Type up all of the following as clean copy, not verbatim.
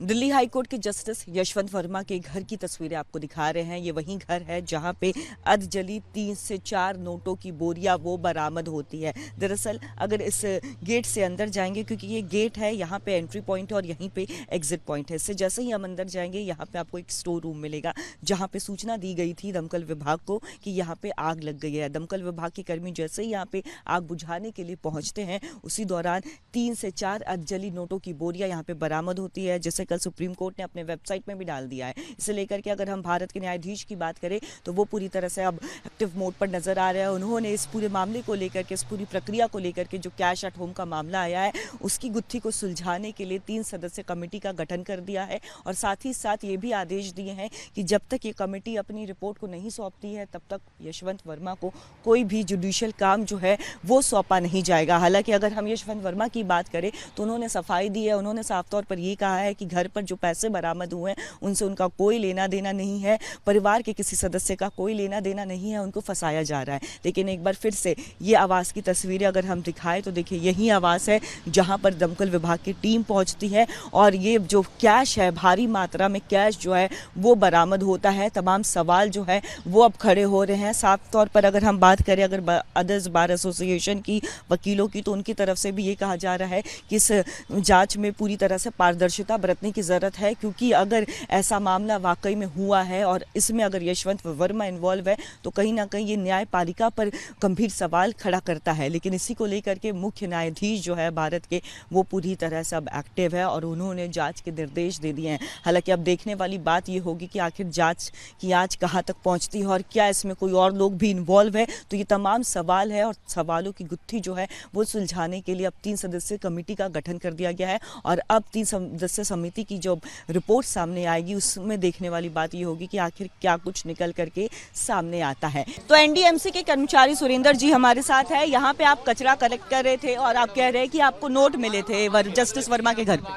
Delhi high court के justice Yashwant Verma के घर की तस्वीरें आपको दिखा रहे हैं। ये वही घर है जहां पे अधजली 3 से 4 नोटों की बोरियां वो बरामद होती है। दरअसल अगर इस गेट से अंदर जाएंगे, क्योंकि ये गेट है, यहाँ पे एंट्री पॉइंट है और यहीं पे एग्जिट पॉइंट है। इससे जैसे ही हम अंदर जाएंगे यहाँ पे आपको एक स्टोर रूम मिलेगा जहाँ पे सूचना दी गई थी दमकल विभाग को कि यहाँ पे आग लग गई है। दमकल विभाग के कर्मी जैसे ही यहाँ पे आग बुझाने के लिए पहुंचते हैं, उसी दौरान 3 से 4 अधजली नोटों की बोरियां यहाँ पे बरामद होती है, जिसे कल सुप्रीम कोर्ट ने अपने वेबसाइट में भी डाल दिया है। इसे लेकर के अगर हम भारत के न्यायाधीश की बात करें तो वो पूरी तरह से अब एक्टिव मोड पर नजर आ रहे हैं। उन्होंने इस पूरे मामले को लेकर के, इस पूरी प्रक्रिया को लेकर के, जो कैश एट होम का मामला आया है उसकी गुत्थी को सुलझाने के लिए 3 सदस्य कमेटी का गठन कर दिया है और साथ ही साथ ये भी आदेश दिए हैं कि जब तक ये कमेटी अपनी रिपोर्ट को नहीं सौंपती है तब तक यशवंत वर्मा को कोई भी जुडिशियल काम जो है वो सौंपा नहीं जाएगा। हालांकि अगर हम यशवंत वर्मा की बात करें तो उन्होंने सफाई दी है। उन्होंने साफ तौर पर ये कहा है कि घर पर जो पैसे बरामद हुए हैं उनसे उनका कोई लेना देना नहीं है, परिवार के किसी सदस्य का कोई लेना देना नहीं है, उनको फंसाया जा रहा है। लेकिन एक बार फिर से ये आवास की तस्वीरें अगर हम दिखाएं तो देखिए यही आवास है जहां पर दमकल विभाग की टीम पहुंचती है और ये जो कैश है, भारी मात्रा में कैश जो है वो बरामद होता है। तमाम सवाल जो है वो अब खड़े हो रहे हैं। साफ तौर पर अगर हम बात करें अगर अदर्स बार एसोसिएशन की वकीलों की, तो उनकी तरफ से भी ये कहा जा रहा है कि इस जांच में पूरी तरह से पारदर्शिता बरतने की जरूरत है, क्योंकि अगर ऐसा मामला वाकई में हुआ है और इसमें अगर यशवंत वर्मा इन्वॉल्व है तो कहीं ना कहीं ये न्यायपालिका पर गंभीर सवाल खड़ा करता है। लेकिन इसी को लेकर के मुख्य न्यायाधीश जो है भारत के, वो पूरी तरह से अब एक्टिव है और उन्होंने जांच के निर्देश दे दिए हैं। हालांकि अब देखने वाली बात ये होगी कि आखिर जांच की आंच कहाँ तक पहुंचती है और क्या इसमें कोई और लोग भी इन्वॉल्व है। तो ये तमाम सवाल है और सवालों की गुत्थी जो है वो सुलझाने के लिए अब 3 सदस्यीय कमेटी का गठन कर दिया गया है और अब 3 सदस्यीय समिति की जो रिपोर्ट सामने आएगी उसमें देखने वाली बात ये होगी कि आखिर क्या कुछ निकल करके सामने आता है। तो एनडीएमसी के कर्मचारी सुरेंद्र जी हमारे साथ है। यहाँ पे आप कचरा कलेक्ट कर रहे थे और आप कह रहे हैं कि आपको नोट मिले थे जस्टिस वर्मा के घर पे।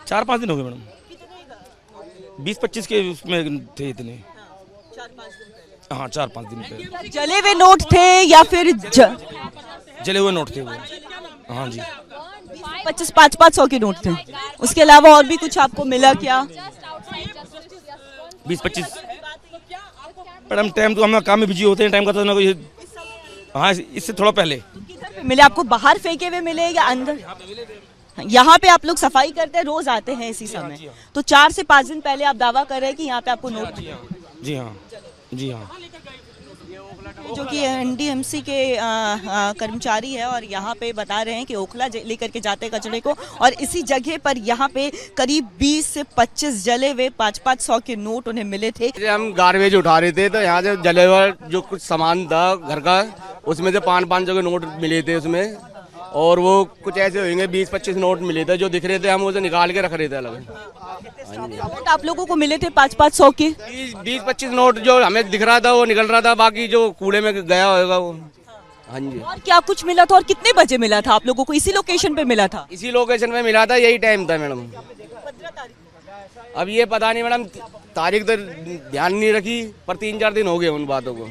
4-5 दिन हो गए मैडम। 20-25 के उसमें थे इतने। 4-5 दिन पे। जले हुए नोट थे या फिर जले हुए नोट थे वो। हाँ जी। 2500 के नोट थे। उसके अलावा और भी कुछ आपको मिला क्या? 20-25 मैडम, टाइम तो हम काम में बिजी होते हैं, टाइम का तो ना कोई। हाँ, इससे थोड़ा पहले मिले आपको। बाहर फेंके हुए मिले या अंदर? यहाँ पे आप लोग सफाई करते हैं, रोज आते हैं इसी समय, तो 4 से 5 दिन पहले आप दावा कर रहे हैं कि यहाँ पे आपको नोट। जी हाँ, जी हाँ। जो कि एनडीएमसी के कर्मचारी है और यहाँ पे बता रहे हैं कि ओखला लेकर के जाते हैं कचरे को और इसी जगह पर यहाँ पे करीब 20 से 25 जले हुए 500 के नोट उन्हें मिले थे। हम गार्बेज उठा रहे थे तो यहाँ से जले हुआ जो कुछ सामान था घर का, उसमें से 500 के नोट मिले थे उसमें, और वो कुछ ऐसे होंगे 20-25 नोट मिले थे जो दिख रहे थे, हम उसे निकाल के रख रहे थे अलग। नोट आप लोगों को मिले थे 500 के? 20-25 नोट जो हमें दिख रहा था वो निकल रहा था, बाकी जो कूड़े में गया होगा वो। हाँ जी। और क्या कुछ मिला था और कितने बजे मिला था आप लोगों को? इसी लोकेशन पे मिला था? इसी लोकेशन पे मिला था, यही टाइम था मैडम। अब ये पता नहीं मैडम, तारीख तो ध्यान नहीं रखी, पर 3-4 दिन हो गए उन बातों को।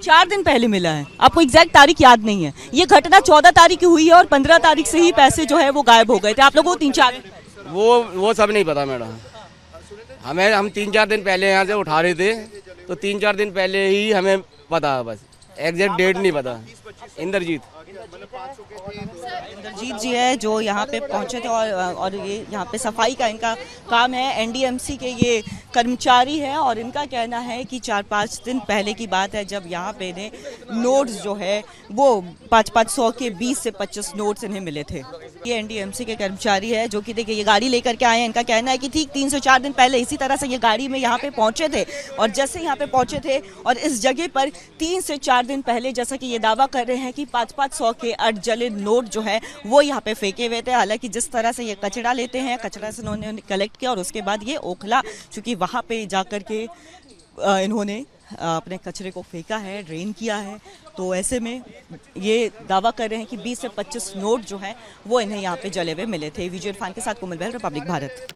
4 दिन पहले मिला है, आपको एग्जैक्ट तारीख याद नहीं है। ये घटना 14 तारीख की हुई है और 15 तारीख से ही पैसे जो है वो गायब हो गए थे। आप लोगों को 3-4 वो सब नहीं पता मैडम। हम 3-4 दिन पहले यहाँ से उठा रहे थे, तो 3-4 दिन पहले ही हमें पता, बस एग्जैक्ट डेट नहीं पता। इंद्रजीत जी है जो यहाँ पे पहुंचे थे और ये यहाँ पे सफाई का इनका काम है। एनडीएमसी के ये कर्मचारी है और इनका कहना है कि 4-5 दिन पहले की बात है जब यहाँ पे इन्हें नोट्स जो है वो 500 के 20 से 25 नोट्स इन्हें मिले थे। ये एनडीएमसी के कर्मचारी है जो कि देखिए ये गाड़ी लेकर के आए हैं। इनका कहना है कि ठीक 3 से 4 दिन पहले इसी तरह से ये गाड़ी में यहाँ पे पहुंचे थे और जैसे यहाँ पे पहुंचे थे और इस जगह पर 3 से 4 दिन पहले, जैसा कि ये दावा कर रहे हैं कि 500 के अधजले नोट जो है वो यहाँ पे फेंके हुए थे। हालांकि जिस तरह से ये कचरा लेते हैं, कचरा से उन्होंने कलेक्ट किया और उसके बाद ये ओखला, चूँकि वहाँ पे जाकर के इन्होंने अपने कचरे को फेंका है, ड्रेन किया है, तो ऐसे में ये दावा कर रहे हैं कि 20 से 25 नोट जो है वो इन्हें यहाँ पे जले हुए मिले थे। विजय इरफान के साथ कोमल बहल, रिपब्लिक भारत।